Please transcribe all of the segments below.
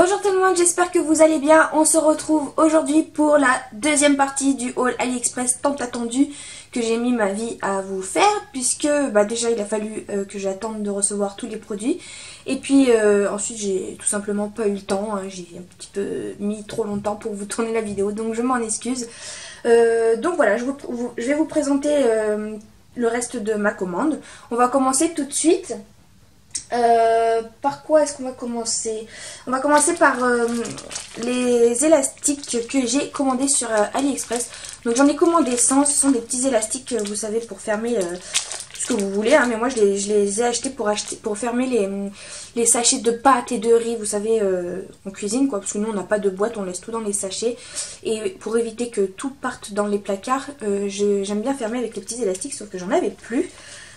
Bonjour tout le monde, j'espère que vous allez bien. On se retrouve aujourd'hui pour la deuxième partie du haul AliExpress tant attendu que j'ai mis ma vie à vous faire, puisque déjà il a fallu que j'attende de recevoir tous les produits. Et puis ensuite j'ai tout simplement pas eu le temps, hein. J'ai un petit peu mis trop longtemps pour vous tourner la vidéo, donc je m'en excuse. Donc voilà, je vais vous présenter le reste de ma commande. On va commencer tout de suite. Par quoi est-ce qu'on va commencer? On va commencer par les élastiques que j'ai commandés sur AliExpress. Donc j'en ai commandé 100, ce sont des petits élastiques, vous savez, pour fermer ce que vous voulez, hein, mais moi je les ai achetés pour fermer les sachets de pâtes et de riz, vous savez, en cuisine, quoi, parce que nous on n'a pas de boîte, on laisse tout dans les sachets. Et pour éviter que tout parte dans les placards, j'aime bien fermer avec les petits élastiques, sauf que j'en avais plus.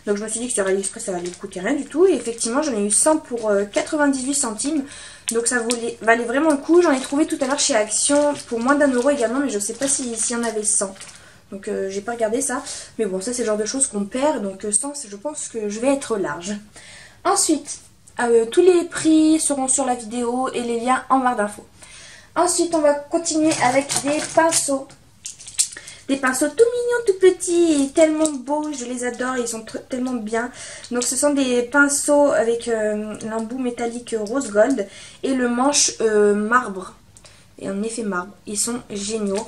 Donc je me suis dit que sur AliExpress ça allait coûter rien du tout. Et effectivement j'en ai eu 100 pour 98 centimes. Donc ça valait vraiment le coup. J'en ai trouvé tout à l'heure chez Action pour moins d'1 € également. Mais je sais pas s'il y en avait 100. Donc j'ai pas regardé ça. Mais bon, ça c'est le genre de choses qu'on perd. Donc 100, je pense que je vais être large. Ensuite, tous les prix seront sur la vidéo et les liens en barre d'infos. Ensuite on va continuer avec des pinceaux. Des pinceaux tout mignons, tout petits, et tellement beaux, je les adore, ils sont tellement bien. Donc ce sont des pinceaux avec l'embout métallique rose gold et le manche marbre, et en effet marbre. Ils sont géniaux,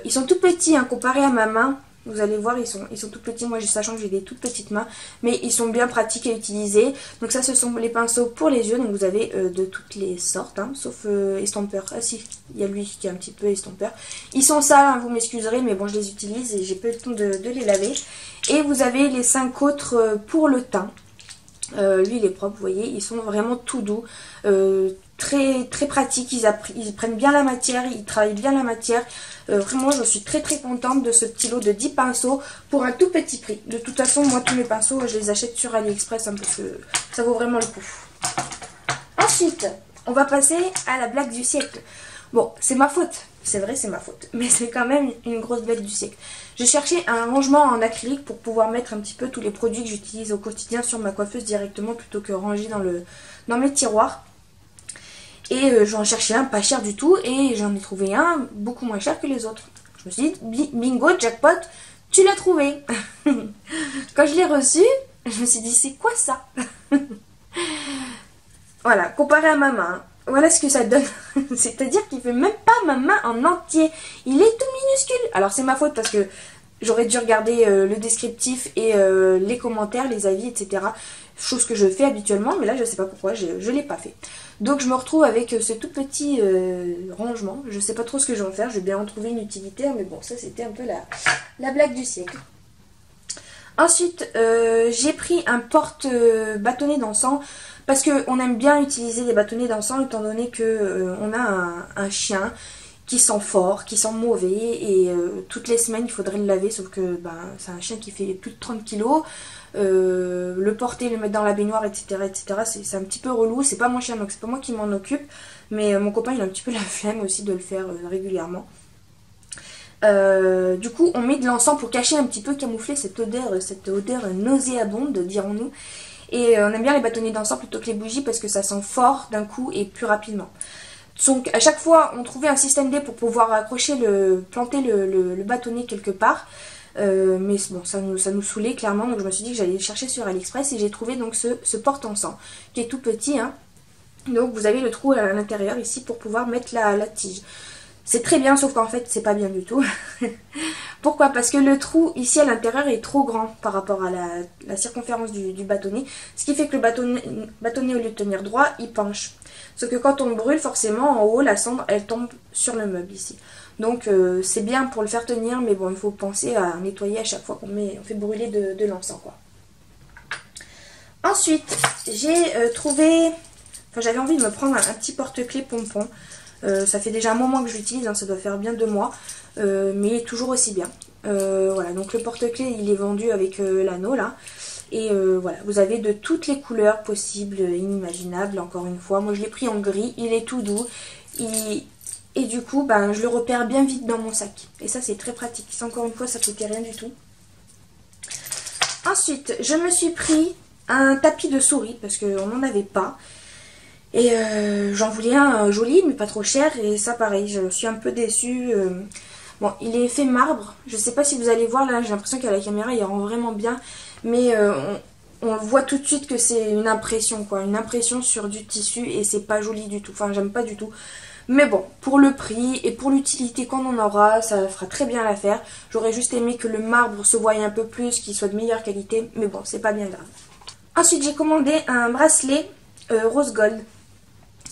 ils sont tout petits hein, comparé à ma main. Vous allez voir, ils sont tout petits. Moi, sachant que j'ai des toutes petites mains, mais ils sont bien pratiques à utiliser. Donc ça, ce sont les pinceaux pour les yeux. Donc vous avez de toutes les sortes, hein, sauf estompeur. Ah si, il y a lui qui est un petit peu estompeur. Ils sont sales, hein, vous m'excuserez, mais bon, je les utilise et j'ai pas eu le temps de les laver. Et vous avez les 5 autres pour le teint. Lui, il est propre, vous voyez, ils sont vraiment tout doux. Très pratiques, ils prennent bien la matière, ils travaillent bien la matière. Vraiment, je suis très contente de ce petit lot de 10 pinceaux pour un tout petit prix. De toute façon, moi, tous mes pinceaux, je les achète sur AliExpress hein, parce que ça vaut vraiment le coup. Ensuite, on va passer à la blague du siècle. Bon, c'est ma faute, c'est vrai, c'est ma faute, mais c'est quand même une grosse blague du siècle. Je cherchais un rangement en acrylique pour pouvoir mettre un petit peu tous les produits que j'utilise au quotidien sur ma coiffeuse directement plutôt que ranger dans mes tiroirs. Et j'en cherchais un pas cher du tout et j'en ai trouvé un beaucoup moins cher que les autres. Je me suis dit, bingo, jackpot, tu l'as trouvé. Quand je l'ai reçu, je me suis dit, c'est quoi ça? Voilà, comparé à ma main, voilà ce que ça donne. C'est-à-dire qu'il fait même pas ma main en entier. Il est tout minuscule. Alors c'est ma faute parce que j'aurais dû regarder le descriptif et les commentaires, les avis, etc. Chose que je fais habituellement, mais là je sais pas pourquoi, je l'ai pas fait. Donc je me retrouve avec ce tout petit rangement. Je sais pas trop ce que je vais en faire, je vais bien en trouver une utilité, mais bon, ça c'était un peu la blague du siècle. Ensuite, j'ai pris un porte-bâtonnet d'encens parce qu'on aime bien utiliser les bâtonnets d'encens étant donné qu'on a un chien qui sent fort, qui sent mauvais et toutes les semaines il faudrait le laver, sauf que c'est un chien qui fait plus de 30 kilos. Le porter, le mettre dans la baignoire, etc. C'est un petit peu relou. C'est pas mon chien donc c'est pas moi qui m'en occupe, mais mon copain il a un petit peu la flemme aussi de le faire régulièrement. Du coup on met de l'encens pour cacher un petit peu, camoufler cette odeur nauséabonde, dirons-nous. Et on aime bien les bâtonnets d'encens plutôt que les bougies parce que ça sent fort d'un coup et plus rapidement. Donc à chaque fois on trouvait un système D pour pouvoir accrocher planter le bâtonnet quelque part. Mais bon, ça nous saoulait clairement, donc je me suis dit que j'allais le chercher sur AliExpress et j'ai trouvé donc ce porte-encens qui est tout petit, hein. Donc vous avez le trou à l'intérieur ici pour pouvoir mettre la tige. C'est très bien, sauf qu'en fait c'est pas bien du tout. Pourquoi? Parce que le trou ici à l'intérieur est trop grand par rapport à la circonférence du bâtonnet, ce qui fait que le bâtonnet au lieu de tenir droit il penche. Sauf que quand on brûle, forcément en haut la cendre elle tombe sur le meuble ici. Donc c'est bien pour le faire tenir, mais bon, il faut penser à nettoyer à chaque fois qu'on fait brûler de l'encens, quoi. Ensuite, j'ai trouvé... Enfin, j'avais envie de me prendre un petit porte-clés pompon. Ça fait déjà un moment que je l'utilise, hein, ça doit faire bien 2 mois, mais il est toujours aussi bien. Voilà, donc le porte-clés, il est vendu avec l'anneau, là. Et voilà, vous avez de toutes les couleurs possibles, inimaginables, encore une fois. Moi, je l'ai pris en gris, il est tout doux, et du coup, je le repère bien vite dans mon sac. Et ça, c'est très pratique. Ça, encore une fois, ça coûtait rien du tout. Ensuite, je me suis pris un tapis de souris parce qu'on n'en avait pas. Et j'en voulais un joli mais pas trop cher, et ça pareil, je suis un peu déçue. Bon, il est fait marbre, je sais pas si vous allez voir là, j'ai l'impression qu'à la caméra il rend vraiment bien, mais on voit tout de suite que c'est une impression quoi, une impression sur du tissu, et c'est pas joli du tout, enfin j'aime pas du tout. Mais bon, pour le prix et pour l'utilité qu'on en aura, ça fera très bien l'affaire. J'aurais juste aimé que le marbre se voie un peu plus, qu'il soit de meilleure qualité, mais bon, c'est pas bien grave. Ensuite, j'ai commandé un bracelet rose gold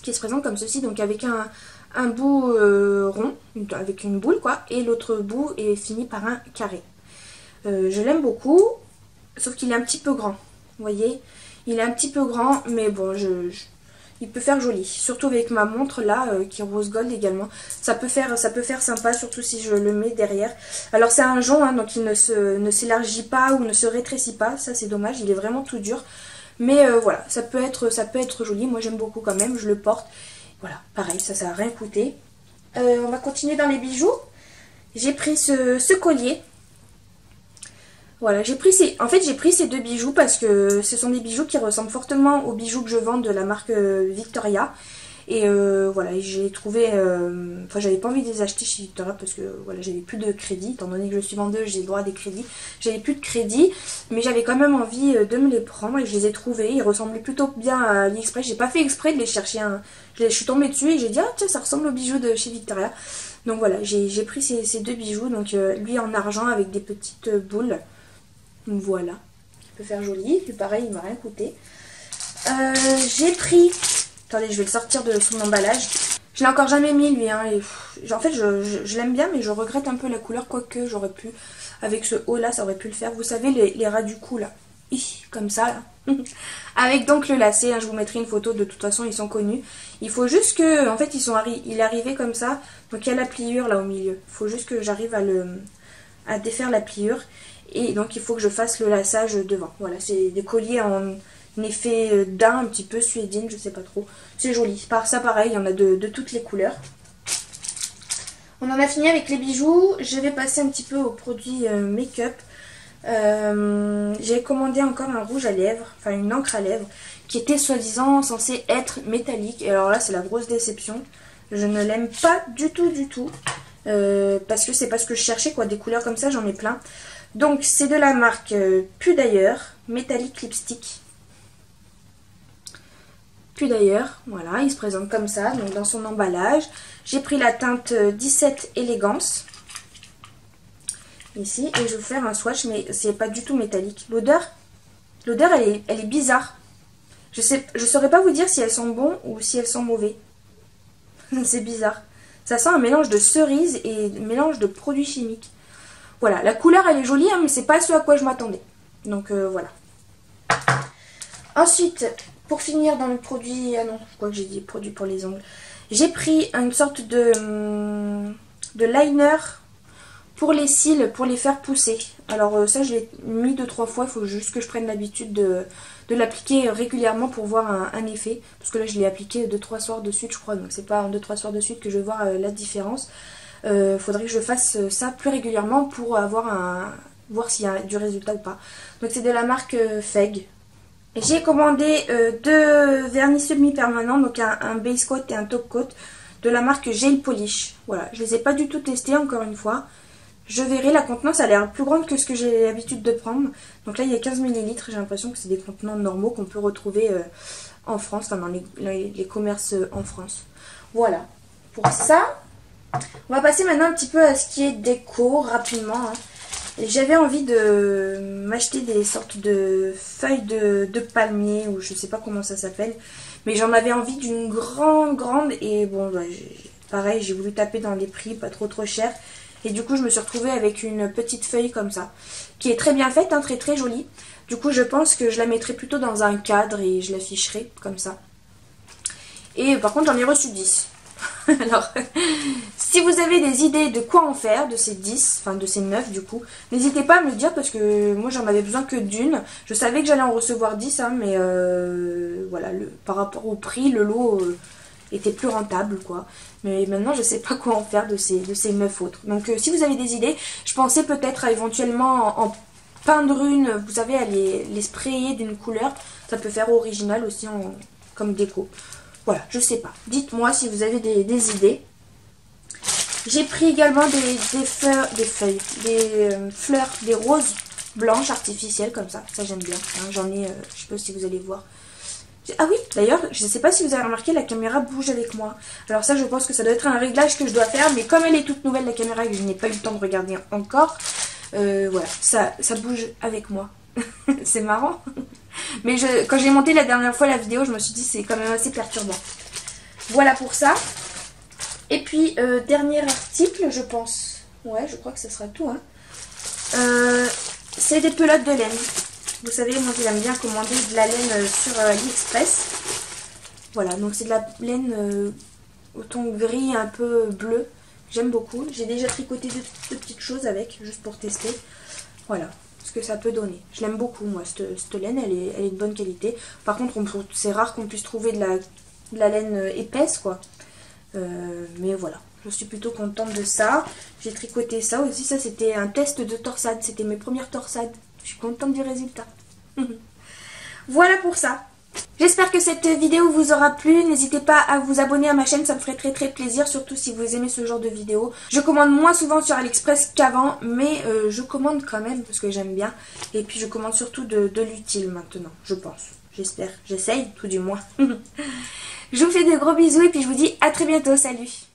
qui se présente comme ceci, donc avec un bout rond, avec une boule quoi, et l'autre bout est fini par un carré. Je l'aime beaucoup, sauf qu'il est un petit peu grand, vous voyez, il est un petit peu grand, mais bon, il peut faire joli, surtout avec ma montre là, qui est rose gold également, ça peut faire sympa, surtout si je le mets derrière. Alors c'est un jonc, hein, donc il ne s'élargit pas ou ne se rétrécit pas, ça c'est dommage, il est vraiment tout dur. Mais voilà, ça peut être joli, moi j'aime beaucoup quand même, je le porte. Voilà, pareil, ça n'a rien coûté. On va continuer dans les bijoux. J'ai pris ce collier. Voilà, j'ai pris ces deux bijoux parce que ce sont des bijoux qui ressemblent fortement aux bijoux que je vends de la marque Victoria. Et voilà, j'ai trouvé... Enfin, j'avais pas envie de les acheter chez Victoria parce que voilà, j'avais plus de crédit. Étant donné que je suis vendeuse, j'ai le droit à des crédits. J'avais plus de crédit, mais j'avais quand même envie de me les prendre et je les ai trouvés. Ils ressemblaient plutôt bien à AliExpress. J'ai pas fait exprès de les chercher. Je suis tombée dessus et j'ai dit, ah tiens, ça ressemble aux bijoux de chez Victoria. Donc voilà, j'ai pris ces deux bijoux. Donc lui en argent avec des petites boules. Donc voilà, il peut faire joli. Puis pareil, il m'a rien coûté. J'ai pris... Attendez, je vais le sortir de son emballage. Je l'ai encore jamais mis lui, hein, et en fait je l'aime bien, mais je regrette un peu la couleur, quoique j'aurais pu, avec ce haut là, ça aurait pu le faire. Vous savez, les ras du cou là, comme ça là. Avec donc le lacet, hein, je vous mettrai une photo, de toute façon ils sont connus. Il faut juste que, en fait il est arrivé comme ça, donc il y a la pliure là au milieu. Il faut juste que j'arrive à défaire la pliure, et donc il faut que je fasse le laçage devant. Voilà, c'est des colliers en... effet daim, un petit peu suédine, je sais pas trop. C'est joli. Par ça, pareil, il y en a de toutes les couleurs. On en a fini avec les bijoux. Je vais passer un petit peu aux produits make-up. J'ai commandé encore un rouge à lèvres, enfin une encre à lèvres, qui était soi-disant censée être métallique. Et alors là, c'est la grosse déception. Je ne l'aime pas du tout, du tout. Parce que c'est pas ce que je cherchais, quoi. Des couleurs comme ça, j'en ai plein. Donc, c'est de la marque Pudailleurs, Metallic Lipstick. Puis d'ailleurs, voilà, il se présente comme ça, donc dans son emballage. J'ai pris la teinte 17 Élégance, ici, et je vais vous faire un swatch, mais c'est pas du tout métallique. L'odeur, elle est bizarre. Je saurais pas vous dire si elles sont bonnes ou si elles sont mauvaises. C'est bizarre. Ça sent un mélange de cerises et un mélange de produits chimiques. Voilà, la couleur elle est jolie, hein, mais c'est pas ce à quoi je m'attendais. Donc voilà. Ensuite... Pour finir dans le produit, ah non, quoi que j'ai dit, produit pour les ongles, j'ai pris une sorte de liner pour les cils, pour les faire pousser. Alors ça, je l'ai mis 2-3 fois, il faut juste que je prenne l'habitude de l'appliquer régulièrement pour voir un effet. Parce que là, je l'ai appliqué 2-3 soirs de suite, je crois, donc c'est pas en 2-3 soirs de suite que je vais voir la différence. Faudrait que je fasse ça plus régulièrement pour voir s'il y a du résultat ou pas. Donc c'est de la marque Feg. J'ai commandé deux vernis semi-permanents, donc un base coat et un top coat de la marque Gel Polish. Voilà, je les ai pas du tout testés encore une fois. Je verrai, la contenance a l'air plus grande que ce que j'ai l'habitude de prendre. Donc là il y a 15 ml, j'ai l'impression que c'est des contenants normaux qu'on peut retrouver en France, enfin dans les commerces en France. Voilà, pour ça. On va passer maintenant un petit peu à ce qui est déco, rapidement, hein. J'avais envie de m'acheter des sortes de feuilles de palmier, ou je sais pas comment ça s'appelle, mais j'en avais envie d'une grande, et bon, bah, pareil, j'ai voulu taper dans les prix, pas trop cher, et du coup je me suis retrouvée avec une petite feuille comme ça, qui est très bien faite, hein, très jolie. Du coup je pense que je la mettrai plutôt dans un cadre et je l'afficherai comme ça. Et par contre j'en ai reçu 10. Alors, si vous avez des idées de quoi en faire de ces 10, enfin de ces 9 du coup, n'hésitez pas à me le dire parce que moi j'en avais besoin que d'une. Je savais que j'allais en recevoir 10, hein, mais voilà, par rapport au prix, le lot était plus rentable quoi. Mais maintenant je sais pas quoi en faire de ces 9 autres. Donc si vous avez des idées, je pensais peut-être à éventuellement en peindre une, vous savez, à les sprayer d'une couleur. Ça peut faire original aussi comme déco. Voilà, je sais pas. Dites-moi si vous avez des idées. J'ai pris également des fleurs, des roses blanches artificielles comme ça. Ça j'aime bien. Hein. J'en ai, je sais pas si vous allez voir. Ah oui, d'ailleurs, je ne sais pas si vous avez remarqué, la caméra bouge avec moi. Alors ça, je pense que ça doit être un réglage que je dois faire. Mais comme elle est toute nouvelle, la caméra, et que je n'ai pas eu le temps de regarder encore, voilà, ça bouge avec moi. C'est marrant. Mais quand j'ai monté la dernière fois la vidéo, je me suis dit c'est quand même assez perturbant. Voilà pour ça. Et puis, dernier article, je pense. Ouais, je crois que ce sera tout. Hein. C'est des pelotes de laine. Vous savez, moi j'aime bien commander de la laine sur AliExpress. Voilà, donc c'est de la laine au ton gris un peu bleu. J'aime beaucoup. J'ai déjà tricoté deux petites choses avec, juste pour tester. Voilà, ce que ça peut donner. Je l'aime beaucoup, moi, cette laine, elle est de bonne qualité. Par contre, c'est rare qu'on puisse trouver de la laine épaisse, quoi. Mais voilà, je suis plutôt contente de ça. J'ai tricoté ça aussi. Ça, c'était un test de torsade. C'était mes premières torsades. Je suis contente du résultat. Voilà pour ça. J'espère que cette vidéo vous aura plu. N'hésitez pas à vous abonner à ma chaîne, ça me ferait très plaisir, surtout si vous aimez ce genre de vidéos. Je commande moins souvent sur AliExpress qu'avant, mais je commande quand même parce que j'aime bien. Et puis je commande surtout de l'utile maintenant, je pense. J'espère, j'essaye tout du moins. Je vous fais de gros bisous et puis je vous dis à très bientôt, salut.